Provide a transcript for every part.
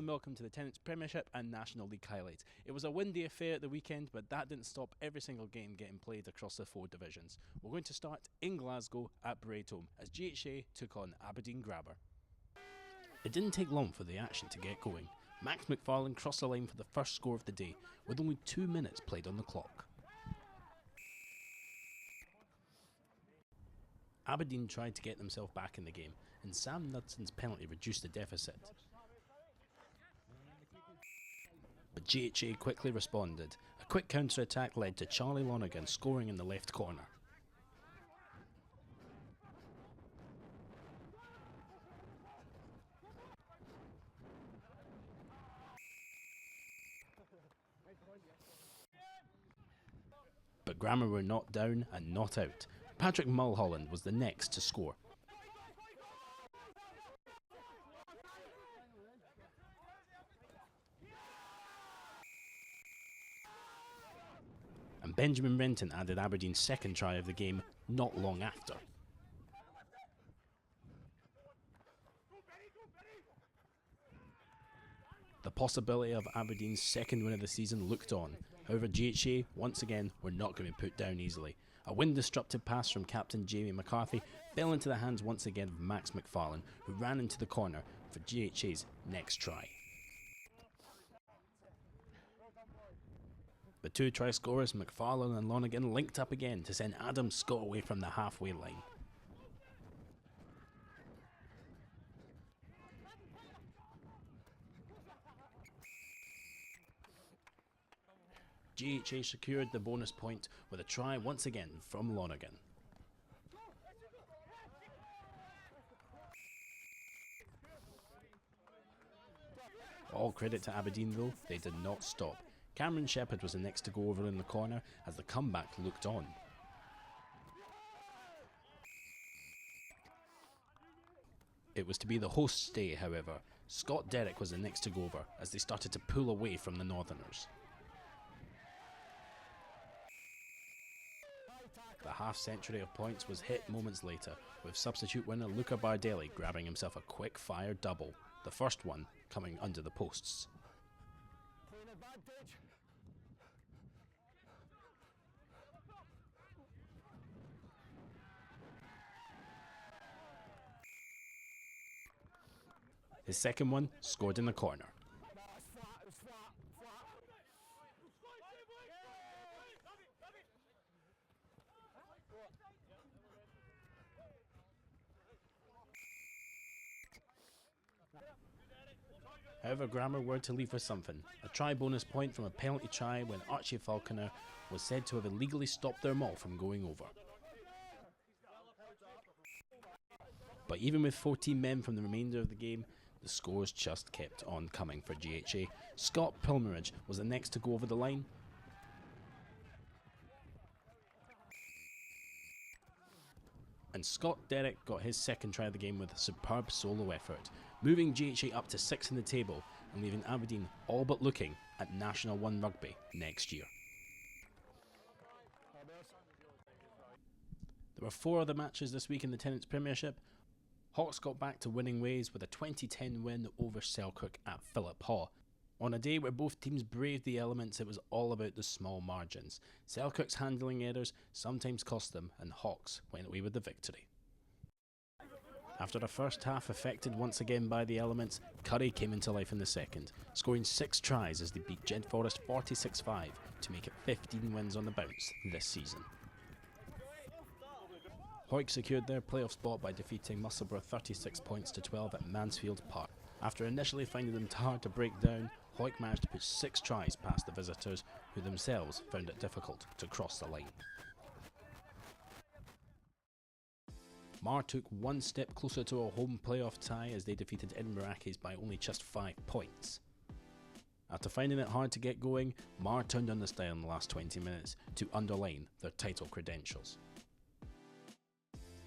and welcome to the Tennent's Premiership and National League highlights. It was a windy affair at the weekend, but that didn't stop every single game getting played across the 4 divisions. We're going to start in Glasgow at Braytome as GHA took on Aberdeen Grammar. It didn't take long for the action to get going. Max McFarlane crossed the line for the first score of the day, with only 2 minutes played on the clock. Aberdeen tried to get themselves back in the game, and Sam Knudson's penalty reduced the deficit. But GHA quickly responded. A quick counter-attack led to Charlie Lonergan scoring in the left corner. But Grammar were not down and not out. Patrick Mulholland was the next to score. And Benjamin Renton added Aberdeen's second try of the game not long after. The possibility of Aberdeen's second win of the season looked on. However, GHA, once again, were not going to be put down easily. A wind-disrupted pass from captain Jamie McCarthy fell into the hands once again of Max McFarlane, who ran into the corner for GHA's next try. The two try scorers, McFarlane and Lonergan, linked up again to send Adam Scott away from the halfway line. GHA secured the bonus point with a try once again from Lonergan. All credit to Aberdeen though, they did not stop. Cameron Shepherd was the next to go over in the corner as the comeback looked on. It was to be the host's day, however. Scott Derrick was the next to go over as they started to pull away from the Northerners. The half-century of points was hit moments later, with substitute winner Luca Bardelli grabbing himself a quick-fire double, the first one coming under the posts. His second one scored in the corner. However, Grammar were to leave with something. A try bonus point from a penalty try when Archie Falconer was said to have illegally stopped their maul from going over. But even with 14 men from the remainder of the game, the scores just kept on coming for GHA. Scott Pilmeridge was the next to go over the line. And Scott Derrick got his second try of the game with a superb solo effort, moving GHA up to 6th in the table and leaving Aberdeen all but looking at National 1 Rugby next year. There were 4 other matches this week in the Tennent's Premiership. Hawks got back to winning ways with a 2010 win over Selkirk at Philip Haugh. On a day where both teams braved the elements, it was all about the small margins. Selkirk's handling errors sometimes cost them, and Hawks went away with the victory. After a first half affected once again by the elements, Curry came into life in the second, scoring 6 tries as they beat Gent Forest 46-5 to make it 15 wins on the bounce this season. Hawick secured their playoff spot by defeating Musselburgh 36 points to 12 at Mansfield Park. After initially finding them hard to break down, Hawick managed to put 6 tries past the visitors, who themselves found it difficult to cross the line. Mar took one step closer to a home playoff tie as they defeated Edinburgh Accies by only just 5 points. After finding it hard to get going, Mar turned on the style in the last 20 minutes to underline their title credentials.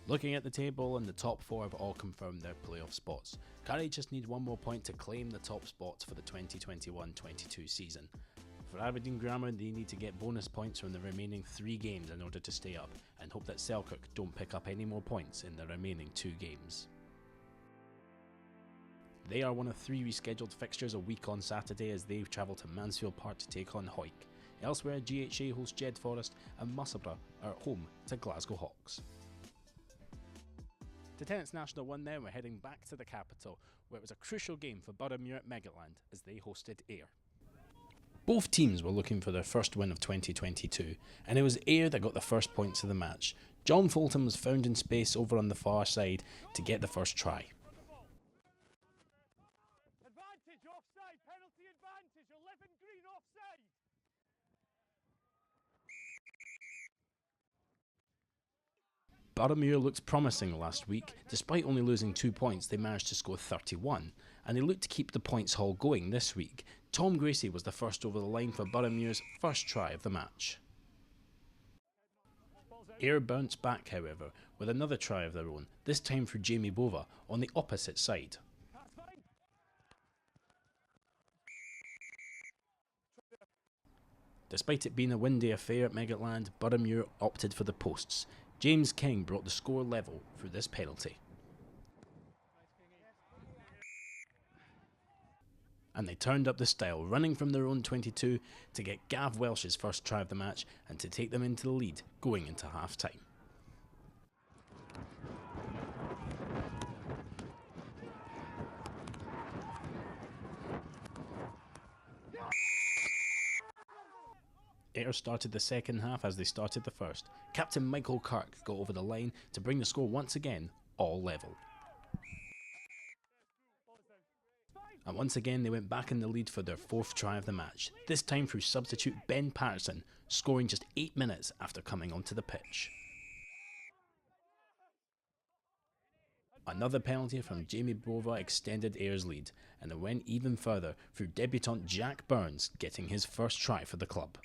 Looking at the table, and the top 4 have all confirmed their playoff spots. Curry just need 1 more point to claim the top spots for the 2021-22 season. For Aberdeen Grammar, they need to get bonus points from the remaining 3 games in order to stay up, and hope that Selkirk don't pick up any more points in the remaining 2 games. They are one of 3 rescheduled fixtures a week on Saturday as they travel to Mansfield Park to take on Hawick. Elsewhere, GHA host Jed Forest and Musselburgh are at home to Glasgow Hawks. To Tennent's National 1 now, we're heading back to the capital, where it was a crucial game for Boroughmuir at Megaland as they hosted Ayr. Both teams were looking for their first win of 2022, and it was Ayr that got the first points of the match. John Fulton was found in space over on the far side to get the first try. Advantage offside, penalty advantage, 11 green offside. Boroughmuir looked promising last week. Despite only losing 2 points, they managed to score 31, and they looked to keep the points haul going this week. Tom Gracie was the first over the line for Boroughmuir's first try of the match. Ayr bounced back, however, with another try of their own, this time for Jamie Bova on the opposite side. Despite it being a windy affair at Megaland, Boroughmuir opted for the posts. James King brought the score level through this penalty. And they turned up the style, running from their own 22 to get Gav Welsh's first try of the match and to take them into the lead going into half-time. Ayr started the second half as they started the first. Captain Michael Kirk got over the line to bring the score once again all level. And once again they went back in the lead for their fourth try of the match, this time through substitute Ben Patterson, scoring just 8 minutes after coming onto the pitch. Another penalty from Jamie Bova extended Ayr's lead, and it went even further through debutant Jack Burns getting his first try for the club.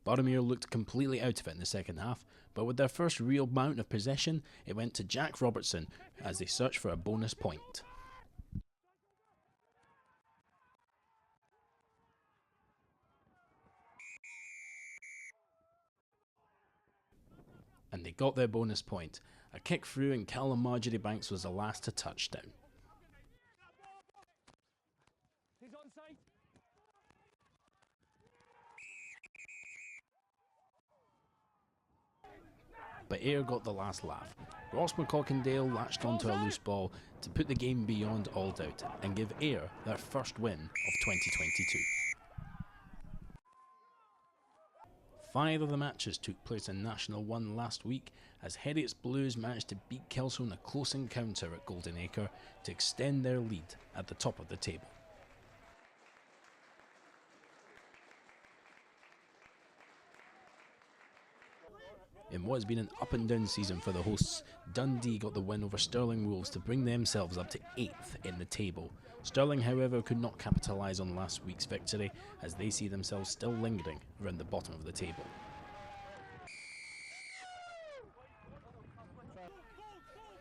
Boroughmuir looked completely out of it in the second half, but with their first real bout of possession, it went to Jack Robertson as they searched for a bonus point. And they got their bonus point. A kick through and Callum Marjoriebanks was the last to touchdown. He's onside. But Ayr got the last laugh. Ross McCockendale latched onto a loose ball to put the game beyond all doubt and give Ayr their first win of 2022. 5 of the matches took place in National 1 last week as Heriots Blues managed to beat Kelso in a close encounter at Golden Acre to extend their lead at the top of the table. In what has been an up and down season for the hosts, Dundee got the win over Stirling Wolves to bring themselves up to 8th in the table. Stirling, however, could not capitalise on last week's victory as they see themselves still lingering around the bottom of the table.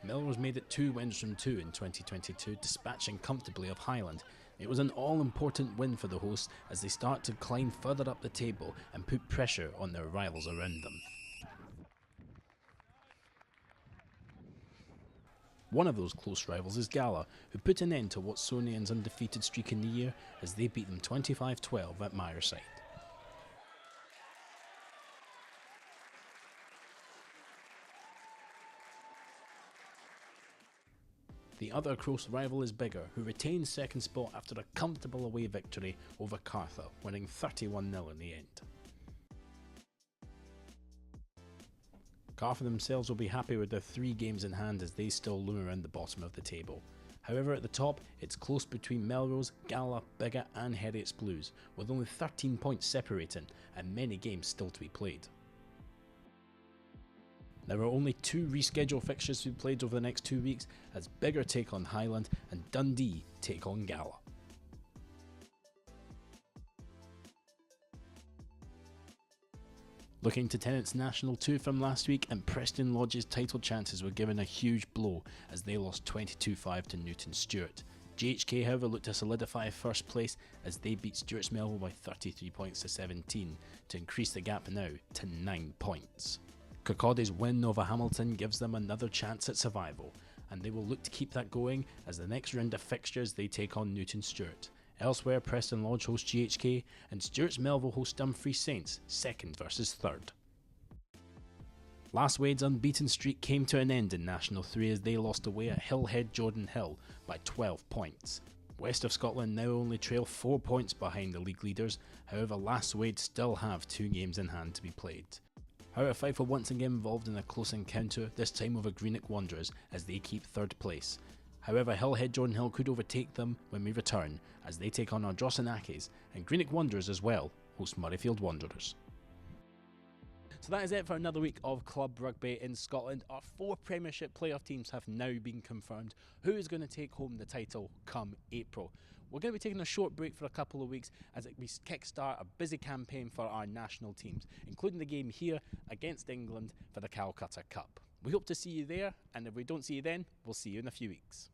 Melrose made it 2 wins from 2 in 2022, dispatching comfortably of Highland. It was an all-important win for the hosts as they start to climb further up the table and put pressure on their rivals around them. One of those close rivals is Gala, who put an end to Watsonian's undefeated streak in the year as they beat them 25-12 at Myerside. The other close rival is Biggar, who retains second spot after a comfortable away victory over Cartha, winning 31-0 in the end. Cartha themselves will be happy with their 3 games in hand as they still loom around the bottom of the table. However, at the top, it's close between Melrose, Gala, Biggar and Heriots Blues, with only 13 points separating and many games still to be played. There are only 2 rescheduled fixtures to be played over the next 2 weeks as Biggar take on Highland and Dundee take on Gala. Looking to Tennent's National 2 from last week, and Preston Lodge's title chances were given a huge blow as they lost 22-5 to Newton Stewart. GHK, however, looked to solidify first place as they beat Stewart's Melville by 33 points to 17 to increase the gap now to 9 points. Kirkcaldy's win over Hamilton gives them another chance at survival, and they will look to keep that going as the next round of fixtures they take on Newton Stewart. Elsewhere, Preston Lodge host GHK and Stewart's Melville host Dumfries Saints, 2nd versus 3rd. Last Wade's unbeaten streak came to an end in National 3 as they lost away at Hillhead Jordan Hill by 12 points. West of Scotland now only trail 4 points behind the league leaders, however Last Wade still have 2 games in hand to be played. However, Fife were once again involved in a close encounter, this time over Greenock Wanderers as they keep 3rd place. However, Hillhead Jordan Hill could overtake them when we return as they take on Ardrossanakis, and Greenock Wanderers as well host Murrayfield Wanderers. So that is it for another week of club rugby in Scotland. Our 4 Premiership playoff teams have now been confirmed. Who is going to take home the title come April? We're going to be taking a short break for a couple of weeks as we kickstart a busy campaign for our national teams, including the game here against England for the Calcutta Cup. We hope to see you there, and if we don't see you then, we'll see you in a few weeks.